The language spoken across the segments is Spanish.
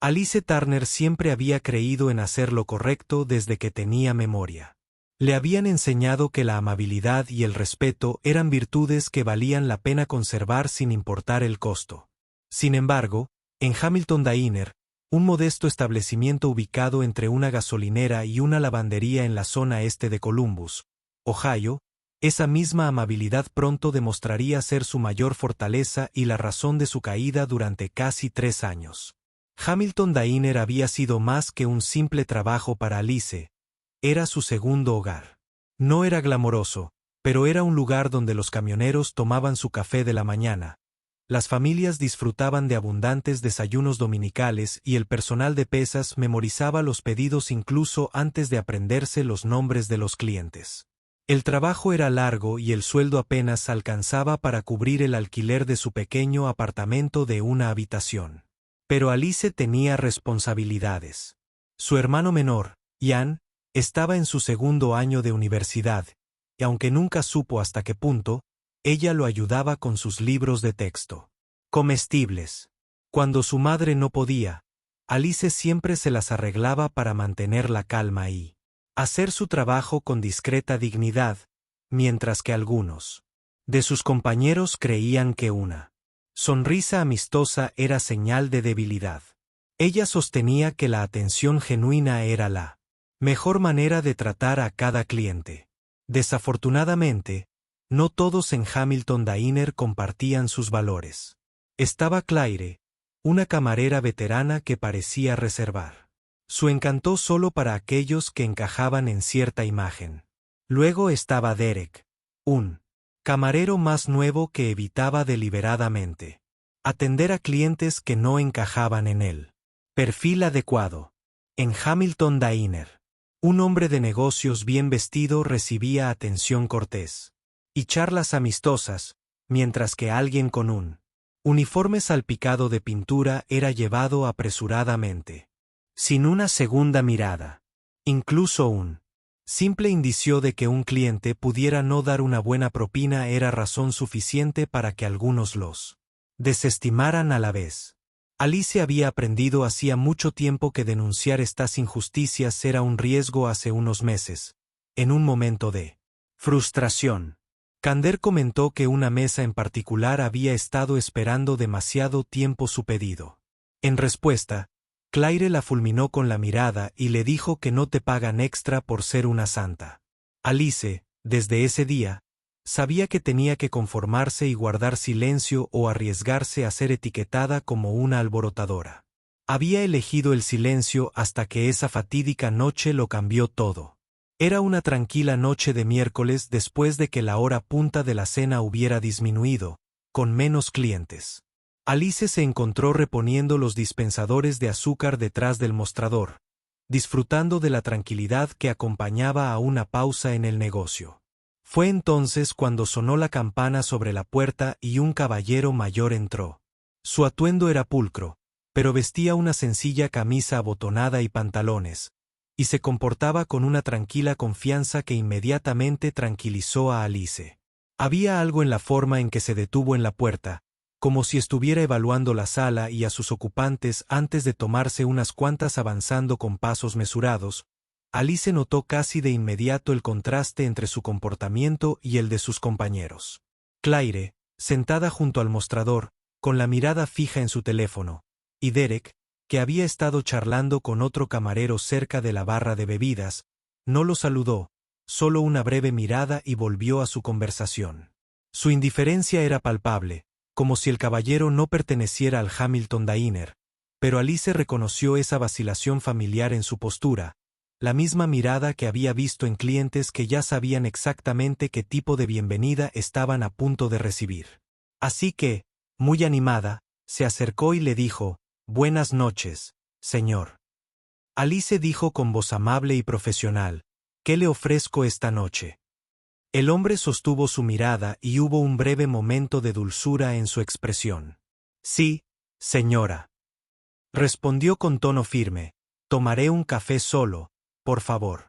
Alice Turner siempre había creído en hacer lo correcto desde que tenía memoria. Le habían enseñado que la amabilidad y el respeto eran virtudes que valían la pena conservar sin importar el costo. Sin embargo, en Hamilton Diner, un modesto establecimiento ubicado entre una gasolinera y una lavandería en la zona este de Columbus, Ohio, esa misma amabilidad pronto demostraría ser su mayor fortaleza y la razón de su caída durante casi 3 años. Hamilton Diner había sido más que un simple trabajo para Alice. Era su segundo hogar. No era glamoroso, pero era un lugar donde los camioneros tomaban su café de la mañana. Las familias disfrutaban de abundantes desayunos dominicales y el personal de pesas memorizaba los pedidos incluso antes de aprenderse los nombres de los clientes. El trabajo era largo y el sueldo apenas alcanzaba para cubrir el alquiler de su pequeño apartamento de una habitación. Pero Alice tenía responsabilidades. Su hermano menor, Ian, estaba en su segundo año de universidad, y aunque nunca supo hasta qué punto, ella lo ayudaba con sus libros de texto. Comestibles. Cuando su madre no podía, Alice siempre se las arreglaba para mantener la calma y hacer su trabajo con discreta dignidad, mientras que algunos de sus compañeros creían que una sonrisa amistosa era señal de debilidad. Ella sostenía que la atención genuina era la mejor manera de tratar a cada cliente. Desafortunadamente, no todos en Hamilton Diner compartían sus valores. Estaba Claire, una camarera veterana que parecía reservar su encanto solo para aquellos que encajaban en cierta imagen. Luego estaba Derek, un camarero más nuevo que evitaba deliberadamente atender a clientes que no encajaban en el perfil adecuado. En Hamilton Diner, un hombre de negocios bien vestido recibía atención cortés y charlas amistosas, mientras que alguien con un uniforme salpicado de pintura era llevado apresuradamente, sin una segunda mirada. Incluso un simple indicio de que un cliente pudiera no dar una buena propina era razón suficiente para que algunos los desestimaran a la vez. Alice había aprendido hacía mucho tiempo que denunciar estas injusticias era un riesgo. Hace unos meses, en un momento de frustración, Kander comentó que una mesa en particular había estado esperando demasiado tiempo su pedido. En respuesta, Claire la fulminó con la mirada y le dijo que no te pagan extra por ser una santa. Alice, desde ese día, sabía que tenía que conformarse y guardar silencio o arriesgarse a ser etiquetada como una alborotadora. Había elegido el silencio hasta que esa fatídica noche lo cambió todo. Era una tranquila noche de miércoles después de que la hora punta de la cena hubiera disminuido, con menos clientes. Alice se encontró reponiendo los dispensadores de azúcar detrás del mostrador, disfrutando de la tranquilidad que acompañaba a una pausa en el negocio. Fue entonces cuando sonó la campana sobre la puerta y un caballero mayor entró. Su atuendo era pulcro, pero vestía una sencilla camisa abotonada y pantalones, y se comportaba con una tranquila confianza que inmediatamente tranquilizó a Alice. Había algo en la forma en que se detuvo en la puerta, como si estuviera evaluando la sala y a sus ocupantes antes de tomarse unas cuantas avanzando con pasos mesurados. Alice notó casi de inmediato el contraste entre su comportamiento y el de sus compañeros. Claire, sentada junto al mostrador, con la mirada fija en su teléfono, y Derek, que había estado charlando con otro camarero cerca de la barra de bebidas, no lo saludó, solo una breve mirada y volvió a su conversación. Su indiferencia era palpable, como si el caballero no perteneciera al Hamilton Diner, pero Alice reconoció esa vacilación familiar en su postura, la misma mirada que había visto en clientes que ya sabían exactamente qué tipo de bienvenida estaban a punto de recibir. Así que, muy animada, se acercó y le dijo, «Buenas noches, señor». Alice dijo con voz amable y profesional, «¿Qué le ofrezco esta noche?». El hombre sostuvo su mirada y hubo un breve momento de dulzura en su expresión. «Sí, señora», respondió con tono firme, «tomaré un café solo, por favor».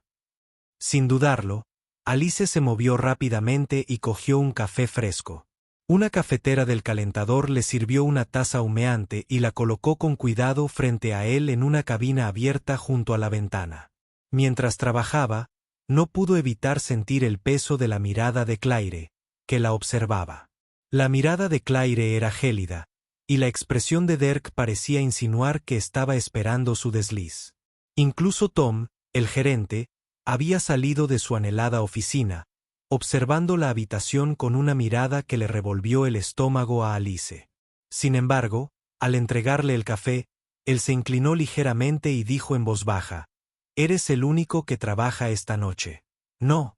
Sin dudarlo, Alice se movió rápidamente y cogió un café fresco. Una cafetera del calentador le sirvió una taza humeante y la colocó con cuidado frente a él en una cabina abierta junto a la ventana. Mientras trabajaba, no pudo evitar sentir el peso de la mirada de Claire, que la observaba. La mirada de Claire era gélida, y la expresión de Derek parecía insinuar que estaba esperando su desliz. Incluso Tom, el gerente, había salido de su anhelada oficina, observando la habitación con una mirada que le revolvió el estómago a Alice. Sin embargo, al entregarle el café, él se inclinó ligeramente y dijo en voz baja: «¿Eres el único que trabaja esta noche?» «No».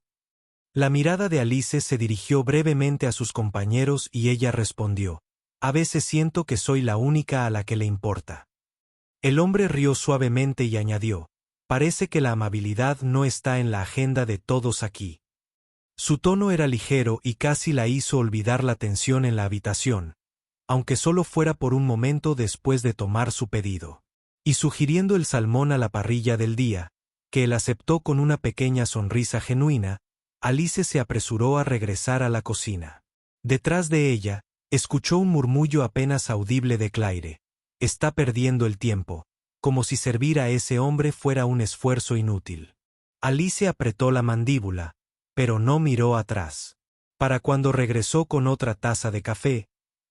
La mirada de Alice se dirigió brevemente a sus compañeros y ella respondió: «A veces siento que soy la única a la que le importa». El hombre rió suavemente y añadió: «Parece que la amabilidad no está en la agenda de todos aquí». Su tono era ligero y casi la hizo olvidar la tensión en la habitación, aunque solo fuera por un momento después de tomar su pedido. Y sugiriendo el salmón a la parrilla del día, que él aceptó con una pequeña sonrisa genuina, Alice se apresuró a regresar a la cocina. Detrás de ella, escuchó un murmullo apenas audible de Claire: «Está perdiendo el tiempo», como si servir a ese hombre fuera un esfuerzo inútil. Alice apretó la mandíbula, pero no miró atrás. Para cuando regresó con otra taza de café,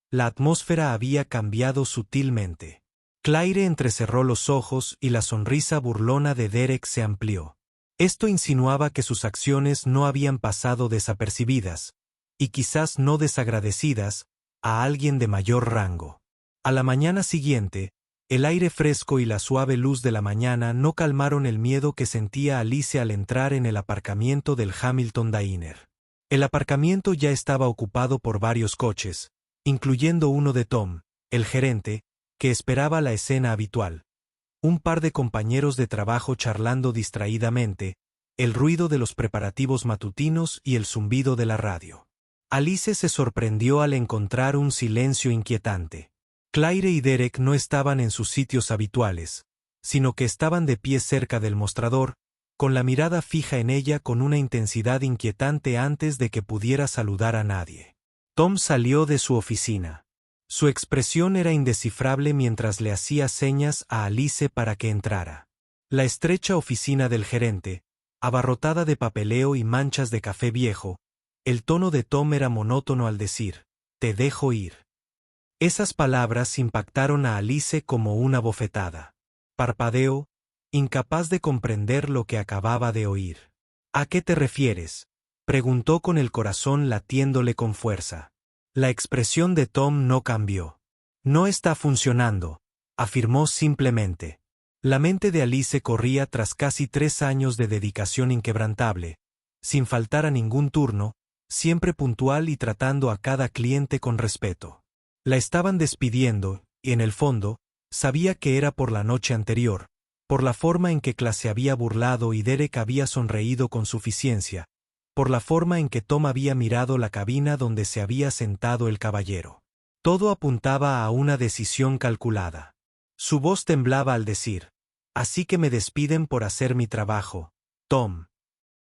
la atmósfera había cambiado sutilmente. Claire entrecerró los ojos y la sonrisa burlona de Derek se amplió. Esto insinuaba que sus acciones no habían pasado desapercibidas, y quizás no desagradecidas, a alguien de mayor rango. A la mañana siguiente, el aire fresco y la suave luz de la mañana no calmaron el miedo que sentía Alice al entrar en el aparcamiento del Hamilton Diner. El aparcamiento ya estaba ocupado por varios coches, incluyendo uno de Tom, el gerente, que esperaba la escena habitual. Un par de compañeros de trabajo charlando distraídamente, el ruido de los preparativos matutinos y el zumbido de la radio. Alice se sorprendió al encontrar un silencio inquietante. Claire y Derek no estaban en sus sitios habituales, sino que estaban de pie cerca del mostrador, con la mirada fija en ella con una intensidad inquietante antes de que pudiera saludar a nadie. Tom salió de su oficina. Su expresión era indescifrable mientras le hacía señas a Alice para que entrara. La estrecha oficina del gerente, abarrotada de papeleo y manchas de café viejo, el tono de Tom era monótono al decir: «Te dejo ir». Esas palabras impactaron a Alice como una bofetada. Parpadeó, incapaz de comprender lo que acababa de oír. «¿A qué te refieres?», preguntó con el corazón latiéndole con fuerza. La expresión de Tom no cambió. «No está funcionando», afirmó simplemente. La mente de Alice corría tras casi 3 años de dedicación inquebrantable, sin faltar a ningún turno, siempre puntual y tratando a cada cliente con respeto. La estaban despidiendo, y en el fondo, sabía que era por la noche anterior, por la forma en que Clase había burlado y Derek había sonreído con suficiencia, por la forma en que Tom había mirado la cabina donde se había sentado el caballero. Todo apuntaba a una decisión calculada. Su voz temblaba al decir: «Así que me despiden por hacer mi trabajo, Tom».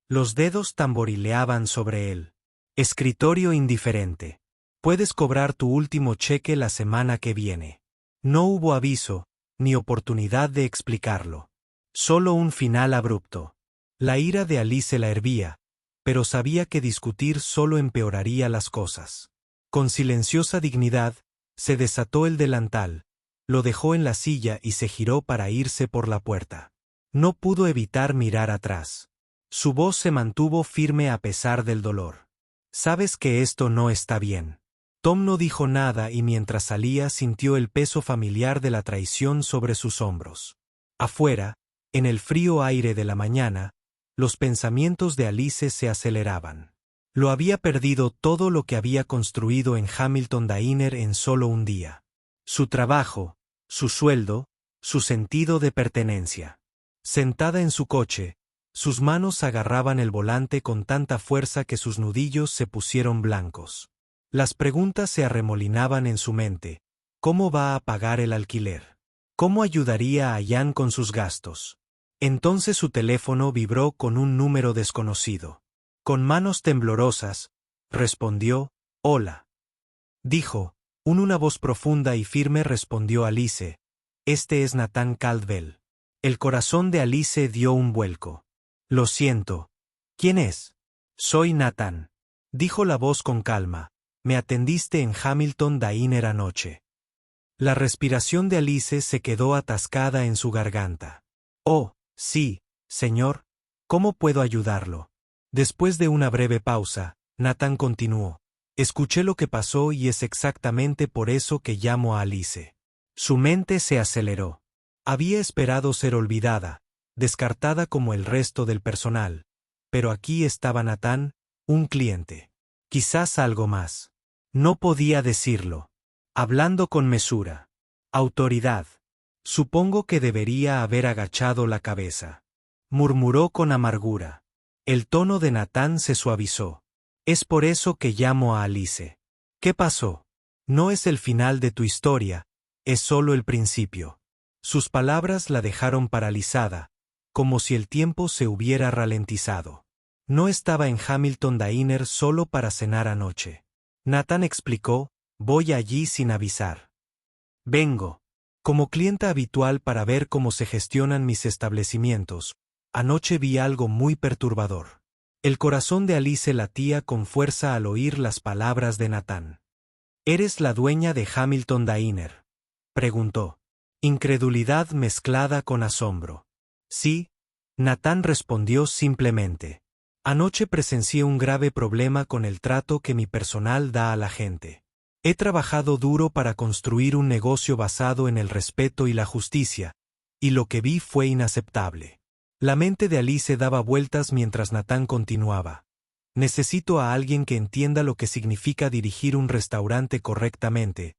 Los dedos tamborileaban sobre él. Escritorio indiferente. «Puedes cobrar tu último cheque la semana que viene». No hubo aviso, ni oportunidad de explicarlo. Solo un final abrupto. La ira de Alice la hervía, pero sabía que discutir solo empeoraría las cosas. Con silenciosa dignidad, se desató el delantal, lo dejó en la silla y se giró para irse por la puerta. No pudo evitar mirar atrás. Su voz se mantuvo firme a pesar del dolor. «Sabes que esto no está bien». Tom no dijo nada y mientras salía sintió el peso familiar de la traición sobre sus hombros. Afuera, en el frío aire de la mañana, los pensamientos de Alice se aceleraban. Lo había perdido todo lo que había construido en Hamilton Diner en solo un día. Su trabajo, su sueldo, su sentido de pertenencia. Sentada en su coche, sus manos agarraban el volante con tanta fuerza que sus nudillos se pusieron blancos. Las preguntas se arremolinaban en su mente. ¿Cómo va a pagar el alquiler? ¿Cómo ayudaría a Jan con sus gastos? Entonces su teléfono vibró con un número desconocido. Con manos temblorosas, respondió: «Hola». dijo. Una voz profunda y firme respondió Alice. Este es Nathan Caldwell. El corazón de Alice dio un vuelco. Lo siento. ¿Quién es? Soy Nathan, dijo la voz con calma. Me atendiste en Hamilton Diner anoche. La respiración de Alice se quedó atascada en su garganta. Oh, sí, señor. ¿Cómo puedo ayudarlo? Después de una breve pausa, Nathan continuó. Escuché lo que pasó y es exactamente por eso que llamo a Alice. Su mente se aceleró. Había esperado ser olvidada, descartada como el resto del personal. Pero aquí estaba Nathan, un cliente. Quizás algo más. No podía decirlo. Hablando con mesura. Autoridad. Supongo que debería haber agachado la cabeza. Murmuró con amargura. El tono de Nathan se suavizó. Es por eso que llamo a Alice. ¿Qué pasó? No es el final de tu historia, es solo el principio. Sus palabras la dejaron paralizada, como si el tiempo se hubiera ralentizado. No estaba en Hamilton Diner solo para cenar anoche. Nathan explicó, voy allí sin avisar. Vengo. Como clienta habitual para ver cómo se gestionan mis establecimientos, anoche vi algo muy perturbador. El corazón de Alice latía con fuerza al oír las palabras de Nathan. ¿Eres la dueña de Hamilton Diner?, preguntó. Incredulidad mezclada con asombro. Sí, Nathan respondió simplemente. Anoche presencié un grave problema con el trato que mi personal da a la gente. He trabajado duro para construir un negocio basado en el respeto y la justicia, y lo que vi fue inaceptable. La mente de Alice daba vueltas mientras Nathan continuaba. Necesito a alguien que entienda lo que significa dirigir un restaurante correctamente,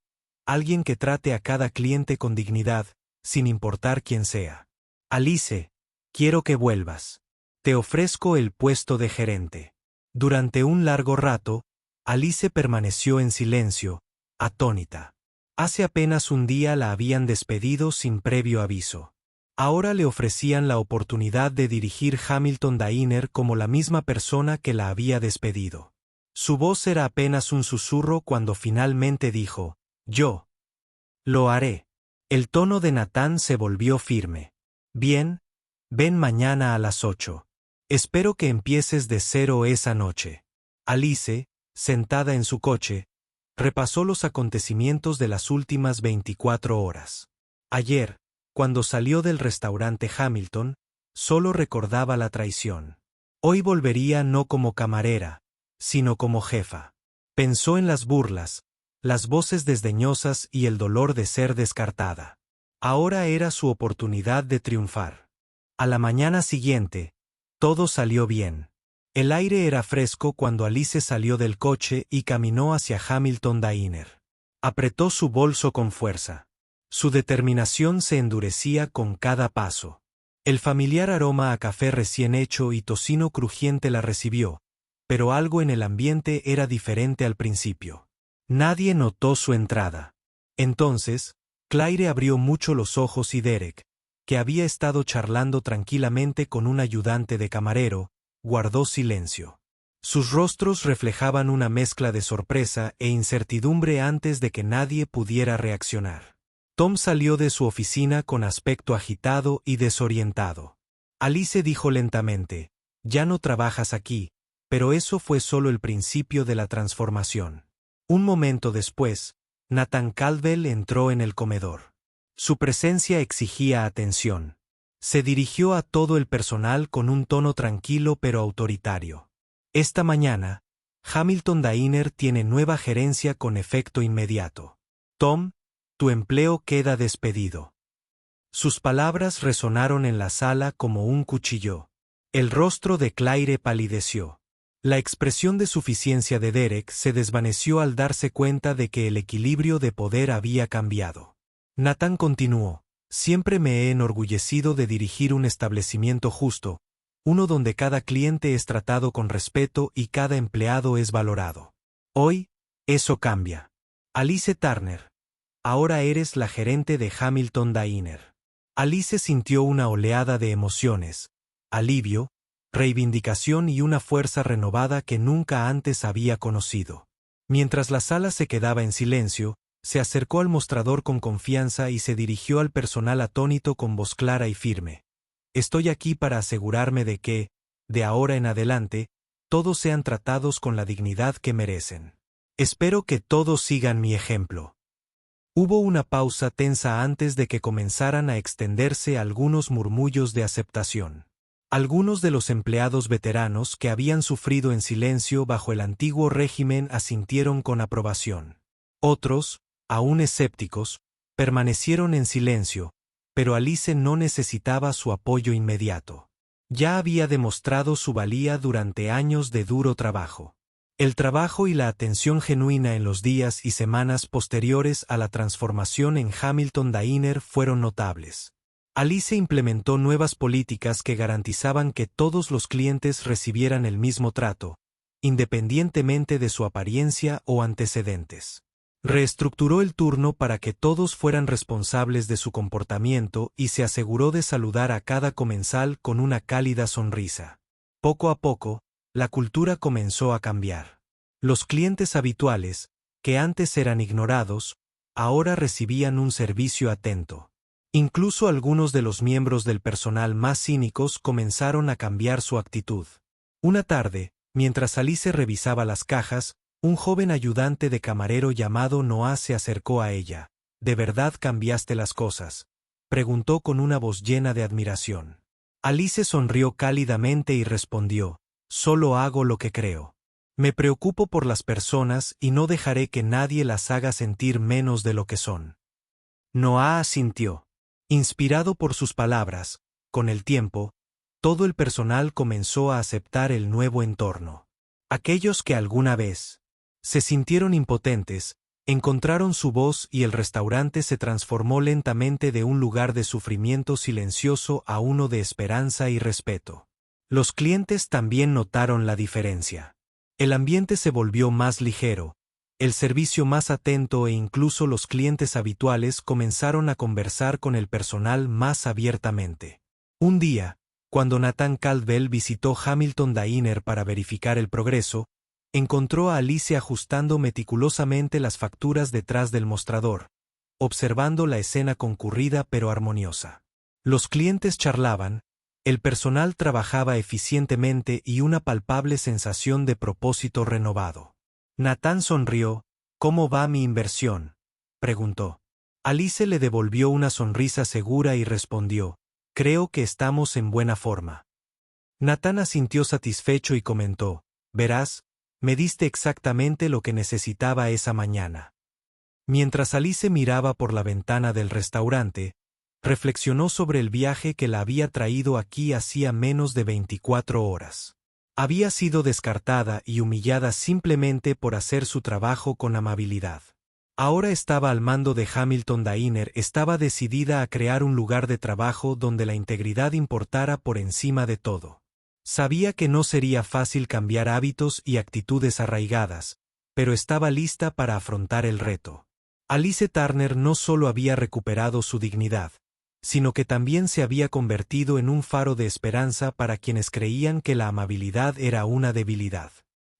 alguien que trate a cada cliente con dignidad, sin importar quién sea. Alice, quiero que vuelvas. Te ofrezco el puesto de gerente. Durante un largo rato, Alice permaneció en silencio, atónita. Hace apenas un día la habían despedido sin previo aviso. Ahora le ofrecían la oportunidad de dirigir Hamilton Diner como la misma persona que la había despedido. Su voz era apenas un susurro cuando finalmente dijo, yo. Lo haré. El tono de Nathan se volvió firme. Bien, ven mañana a las 8. Espero que empieces de cero esa noche. Alice, sentada en su coche, repasó los acontecimientos de las últimas 24 horas. Ayer, cuando salió del restaurante Hamilton, solo recordaba la traición. Hoy volvería no como camarera, sino como jefa. Pensó en las burlas, las voces desdeñosas y el dolor de ser descartada. Ahora era su oportunidad de triunfar. A la mañana siguiente, todo salió bien. El aire era fresco cuando Alice salió del coche y caminó hacia Hamilton Diner. Apretó su bolso con fuerza. Su determinación se endurecía con cada paso. El familiar aroma a café recién hecho y tocino crujiente la recibió, pero algo en el ambiente era diferente al principio. Nadie notó su entrada. Entonces, Claire abrió mucho los ojos y Derek, que había estado charlando tranquilamente con un ayudante de camarero, guardó silencio. Sus rostros reflejaban una mezcla de sorpresa e incertidumbre antes de que nadie pudiera reaccionar. Tom salió de su oficina con aspecto agitado y desorientado. Alice dijo lentamente, ya no trabajas aquí, pero eso fue solo el principio de la transformación. Un momento después, Nathan Caldwell entró en el comedor. Su presencia exigía atención. Se dirigió a todo el personal con un tono tranquilo pero autoritario. Esta mañana, Hamilton Diner tiene nueva gerencia con efecto inmediato. Tom, tu empleo queda despedido. Sus palabras resonaron en la sala como un cuchillo. El rostro de Claire palideció. La expresión de suficiencia de Derek se desvaneció al darse cuenta de que el equilibrio de poder había cambiado. Nathan continuó, siempre me he enorgullecido de dirigir un establecimiento justo, uno donde cada cliente es tratado con respeto y cada empleado es valorado. Hoy, eso cambia. Alice Turner. Ahora eres la gerente de Hamilton Diner. Alice sintió una oleada de emociones, alivio, reivindicación y una fuerza renovada que nunca antes había conocido. Mientras la sala se quedaba en silencio, se acercó al mostrador con confianza y se dirigió al personal atónito con voz clara y firme. Estoy aquí para asegurarme de que, de ahora en adelante, todos sean tratados con la dignidad que merecen. Espero que todos sigan mi ejemplo. Hubo una pausa tensa antes de que comenzaran a extenderse algunos murmullos de aceptación. Algunos de los empleados veteranos que habían sufrido en silencio bajo el antiguo régimen asintieron con aprobación. Otros, aún escépticos, permanecieron en silencio, pero Alice no necesitaba su apoyo inmediato. Ya había demostrado su valía durante años de duro trabajo. El trabajo y la atención genuina en los días y semanas posteriores a la transformación en Hamilton Diner fueron notables. Alice implementó nuevas políticas que garantizaban que todos los clientes recibieran el mismo trato, independientemente de su apariencia o antecedentes. Reestructuró el turno para que todos fueran responsables de su comportamiento y se aseguró de saludar a cada comensal con una cálida sonrisa. Poco a poco, la cultura comenzó a cambiar. Los clientes habituales, que antes eran ignorados, ahora recibían un servicio atento. Incluso algunos de los miembros del personal más cínicos comenzaron a cambiar su actitud. Una tarde, mientras Alice revisaba las cajas, un joven ayudante de camarero llamado Noah se acercó a ella. ¿De verdad cambiaste las cosas?, preguntó con una voz llena de admiración. Alice sonrió cálidamente y respondió, solo hago lo que creo. Me preocupo por las personas y no dejaré que nadie las haga sentir menos de lo que son. Noah asintió. Inspirado por sus palabras, con el tiempo, todo el personal comenzó a aceptar el nuevo entorno. Aquellos que alguna vez se sintieron impotentes, encontraron su voz y el restaurante se transformó lentamente de un lugar de sufrimiento silencioso a uno de esperanza y respeto. Los clientes también notaron la diferencia. El ambiente se volvió más ligero, el servicio más atento e incluso los clientes habituales comenzaron a conversar con el personal más abiertamente. Un día, cuando Nathan Caldwell visitó Hamilton Diner para verificar el progreso, encontró a Alice ajustando meticulosamente las facturas detrás del mostrador, observando la escena concurrida pero armoniosa. Los clientes charlaban, el personal trabajaba eficientemente y una palpable sensación de propósito renovado. Nathan sonrió. ¿Cómo va mi inversión?, preguntó. Alice le devolvió una sonrisa segura y respondió, creo que estamos en buena forma. Nathan asintió satisfecho y comentó, verás, me diste exactamente lo que necesitaba esa mañana. Mientras Alice miraba por la ventana del restaurante, reflexionó sobre el viaje que la había traído aquí hacía menos de 24 horas. Había sido descartada y humillada simplemente por hacer su trabajo con amabilidad. Ahora estaba al mando de Hamilton Diner, estaba decidida a crear un lugar de trabajo donde la integridad importara por encima de todo. Sabía que no sería fácil cambiar hábitos y actitudes arraigadas, pero estaba lista para afrontar el reto. Alice Turner no solo había recuperado su dignidad, sino que también se había convertido en un faro de esperanza para quienes creían que la amabilidad era una debilidad.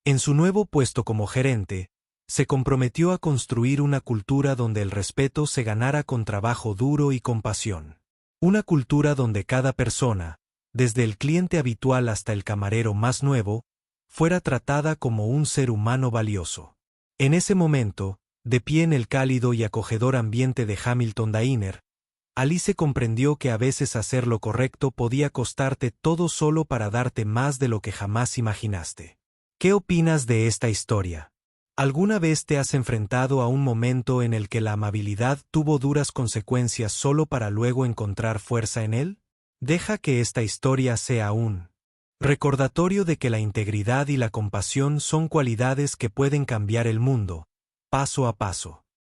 En su nuevo puesto como gerente, se comprometió a construir una cultura donde el respeto se ganara con trabajo duro y compasión. Una cultura donde cada persona, desde el cliente habitual hasta el camarero más nuevo, fuera tratada como un ser humano valioso. En ese momento, de pie en el cálido y acogedor ambiente de Hamilton Diner, Alice comprendió que a veces hacer lo correcto podía costarte todo solo para darte más de lo que jamás imaginaste. ¿Qué opinas de esta historia? ¿Alguna vez te has enfrentado a un momento en el que la amabilidad tuvo duras consecuencias solo para luego encontrar fuerza en él? Deja que esta historia sea un recordatorio de que la integridad y la compasión son cualidades que pueden cambiar el mundo, paso a paso.